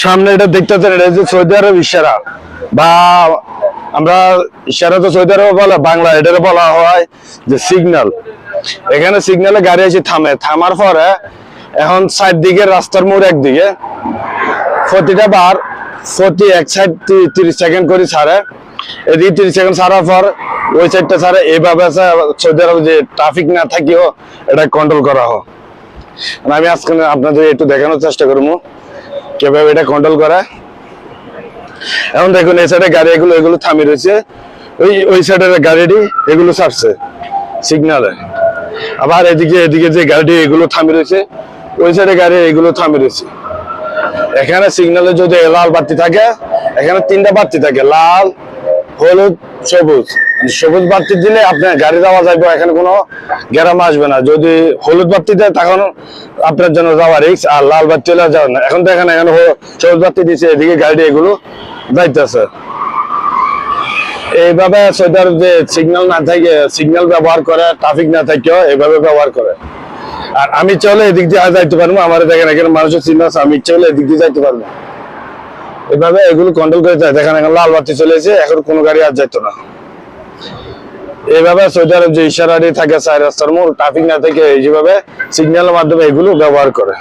সামনে এটা দেখতেছেন, এটা হচ্ছে সৌদি আরব ইশারা, বা আমরা ইশারা তো সৌদি আরবে বলে, বাংলা এটারে বলা হয় যে সিগন্যাল। এখানে সিগন্যালে গাড়ি এসে থামে, থামার পরে এখন সাইড দিকে রাস্তার মোড় একদিকে প্রতিটা বার প্রতি এক সাইড 30 সেকেন্ড করে ছাড়ে, এদিকে 30 সেকেন্ড ছাড়ার পর ওই সাইডটা ছাড়ে। এইভাবে সৌদি আরবে যে ট্রাফিক না থাকিও এটা কন্ট্রোল করা হয়। আমি আজকে আপনাদের একটু দেখানোর চেষ্টা করবো কিভাবে এটা কন্ট্রোল করে। এখন দেখুন এই সাইডে গাড়ি এগুলো থামিয়ে রয়েছে, ওই সাইডের গাড়িটি এগুলো ছাড়ছে সিগনালে। আবার এদিকে যে গাড়ি এগুলো থামিয়ে রয়েছে, ওই সাইডে গাড়ি এগুলো থামিয়ে রয়েছে। এখানে সিগনালে যদি লাল বাতি থাকে, এখানে 3টা বাতি থাকে, লাল, হলুদ, সবুজ। সবুজ বাতি দিলে আপনার গাড়ি যাওয়া যাবে, এখানে কোনো গ্যারাম আসবে না। যদি হলুদ বাতি দেয় তখন আপনার জন্য যাওয়া রিস্ক, আর লাল বাতি হলে যাওয়া না। এখন দেখেন এখানে সবুজ বাতি দিচ্ছে, এদিকে গাড়ি এগুলো যাইতেছে। এইভাবে সৌদি আরব যে সিগন্যাল না থাকে, সিগন্যাল ব্যবহার করে, ট্রাফিক না থাকেও এইভাবে ব্যবহার করে। আর আমি চলে এদিক দিয়ে যাইতে পারবো, আমার দেখেন এখানে মানুষের চিহ্ন আছে, আমি চলে এদিক দিয়ে যাইতে পারবো। এভাবে এগুলো কন্ট্রোল করে যায়। দেখেন এখন লাল বাতি চলেছে, এখন কোনো গাড়ি আর যাইতো না। এইভাবে সৌদি আরব যে ইশারাটি থাকে 4 রাস্তার মোড়, ট্রাফিক না থাকে, এইভাবে সিগন্যালের মাধ্যমে এগুলো ব্যবহার করে।